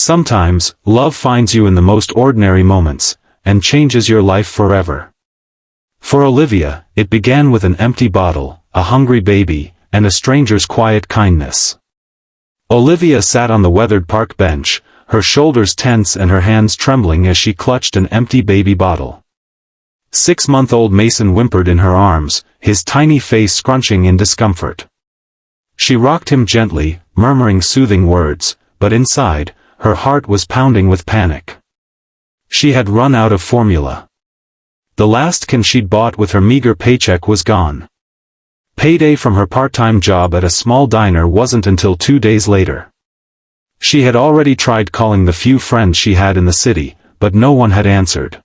Sometimes, love finds you in the most ordinary moments, and changes your life forever. For Olivia, it began with an empty bottle, a hungry baby, and a stranger's quiet kindness. Olivia sat on the weathered park bench, her shoulders tense and her hands trembling as she clutched an empty baby bottle. 6-month-old Mason whimpered in her arms, his tiny face scrunching in discomfort. She rocked him gently, murmuring soothing words, but inside, her heart was pounding with panic. She had run out of formula. The last can she'd bought with her meager paycheck was gone. Payday from her part-time job at a small diner wasn't until 2 days later. She had already tried calling the few friends she had in the city, but no one had answered.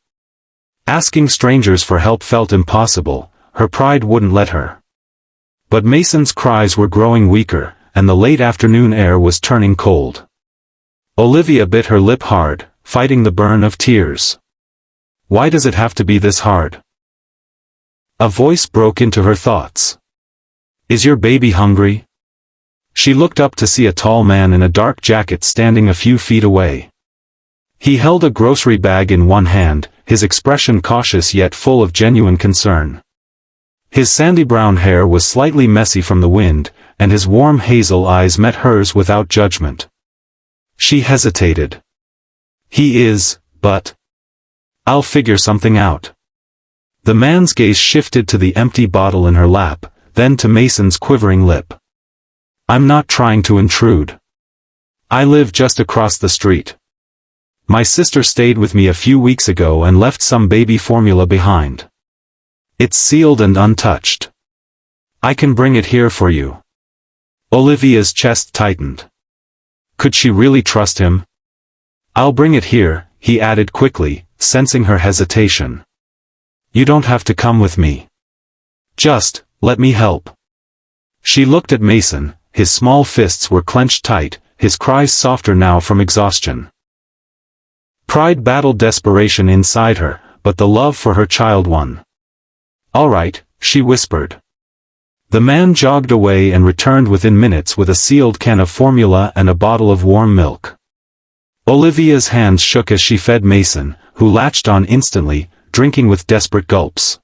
Asking strangers for help felt impossible, her pride wouldn't let her. But Mason's cries were growing weaker, and the late afternoon air was turning cold. Olivia bit her lip hard, fighting the burn of tears. Why does it have to be this hard? A voice broke into her thoughts. Is your baby hungry? She looked up to see a tall man in a dark jacket standing a few feet away. He held a grocery bag in one hand, his expression cautious yet full of genuine concern. His sandy brown hair was slightly messy from the wind, and his warm hazel eyes met hers without judgment. She hesitated. He is, but I'll figure something out. The man's gaze shifted to the empty bottle in her lap, then to Mason's quivering lip. I'm not trying to intrude. I live just across the street. My sister stayed with me a few weeks ago and left some baby formula behind. It's sealed and untouched. I can bring it here for you. Olivia's chest tightened. Could she really trust him? I'll bring it here, he added quickly, sensing her hesitation. You don't have to come with me. Just, let me help. She looked at Mason, his small fists were clenched tight, his cries softer now from exhaustion. Pride battled desperation inside her, but the love for her child won. All right, she whispered. The man jogged away and returned within minutes with a sealed can of formula and a bottle of warm milk. Olivia's hands shook as she fed Mason, who latched on instantly, drinking with desperate gulps.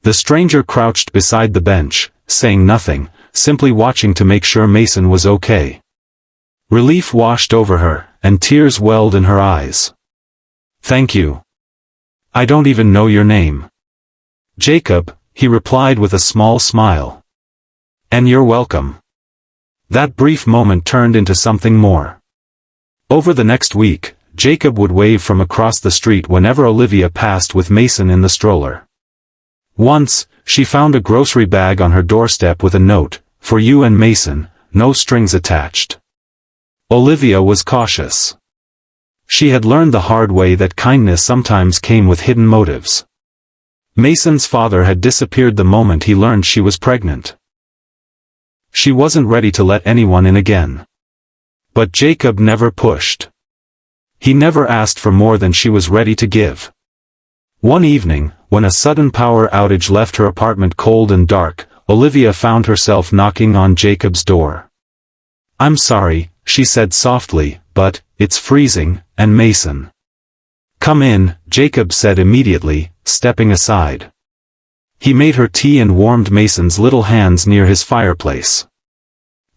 The stranger crouched beside the bench, saying nothing, simply watching to make sure Mason was okay. Relief washed over her, and tears welled in her eyes. Thank you. I don't even know your name. Jacob, he replied with a small smile. And you're welcome. That brief moment turned into something more. Over the next week, Jacob would wave from across the street whenever Olivia passed with Mason in the stroller. Once, she found a grocery bag on her doorstep with a note, "For you and Mason, no strings attached." Olivia was cautious. She had learned the hard way that kindness sometimes came with hidden motives. Mason's father had disappeared the moment he learned she was pregnant. She wasn't ready to let anyone in again. But Jacob never pushed. He never asked for more than she was ready to give. One evening, when a sudden power outage left her apartment cold and dark, Olivia found herself knocking on Jacob's door. "I'm sorry," she said softly, "but it's freezing, and Mason." "Come in," Jacob said immediately, stepping aside. He made her tea and warmed Mason's little hands near his fireplace.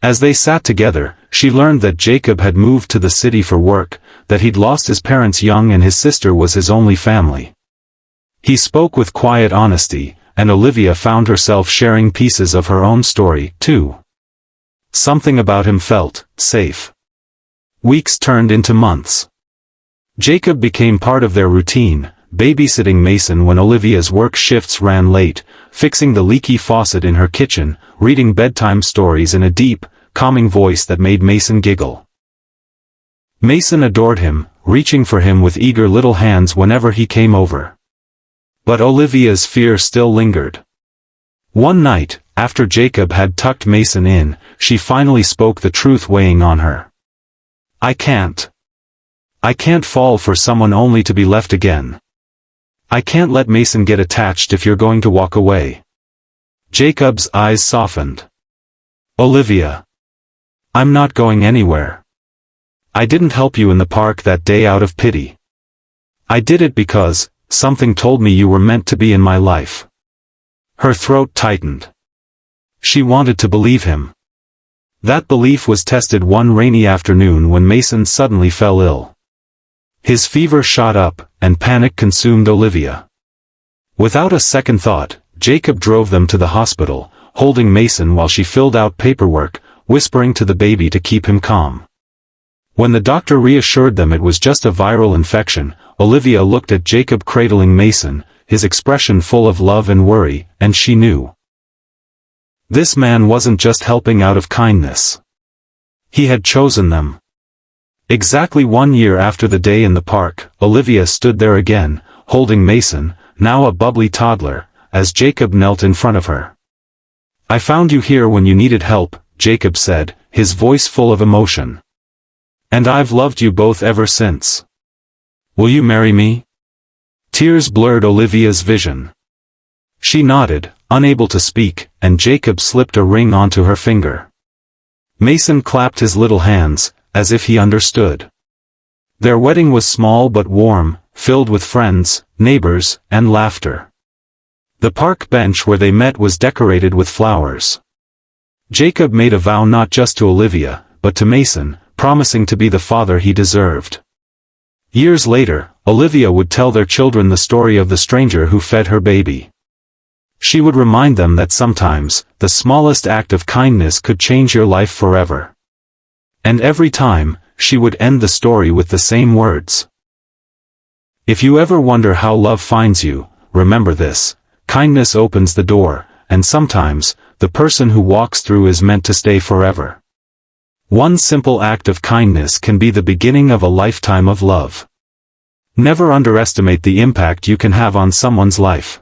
As they sat together, she learned that Jacob had moved to the city for work, that he'd lost his parents young and his sister was his only family. He spoke with quiet honesty, and Olivia found herself sharing pieces of her own story, too. Something about him felt safe. Weeks turned into months. Jacob became part of their routine, babysitting Mason when Olivia's work shifts ran late, fixing the leaky faucet in her kitchen, reading bedtime stories in a deep, calming voice that made Mason giggle. Mason adored him, reaching for him with eager little hands whenever he came over. But Olivia's fear still lingered. One night, after Jacob had tucked Mason in, she finally spoke the truth weighing on her. I can't fall for someone only to be left again. I can't let Mason get attached if you're going to walk away." Jacob's eyes softened. "Olivia. I'm not going anywhere. I didn't help you in the park that day out of pity. I did it because something told me you were meant to be in my life." Her throat tightened. She wanted to believe him. That belief was tested one rainy afternoon when Mason suddenly fell ill. His fever shot up, and panic consumed Olivia. Without a second thought, Jacob drove them to the hospital, holding Mason while she filled out paperwork, whispering to the baby to keep him calm. When the doctor reassured them it was just a viral infection, Olivia looked at Jacob cradling Mason, his expression full of love and worry, and she knew. This man wasn't just helping out of kindness. He had chosen them. Exactly 1 year after the day in the park, Olivia stood there again, holding Mason, now a bubbly toddler, as Jacob knelt in front of her. "I found you here when you needed help," Jacob said, his voice full of emotion. "And I've loved you both ever since. Will you marry me?" Tears blurred Olivia's vision. She nodded, unable to speak, and Jacob slipped a ring onto her finger. Mason clapped his little hands, as if he understood. Their wedding was small but warm, filled with friends, neighbors, and laughter. The park bench where they met was decorated with flowers. Jacob made a vow not just to Olivia, but to Mason, promising to be the father he deserved. Years later, Olivia would tell their children the story of the stranger who fed her baby. She would remind them that sometimes, the smallest act of kindness could change your life forever. And every time, she would end the story with the same words. If you ever wonder how love finds you, remember this: kindness opens the door, and sometimes, the person who walks through is meant to stay forever. One simple act of kindness can be the beginning of a lifetime of love. Never underestimate the impact you can have on someone's life.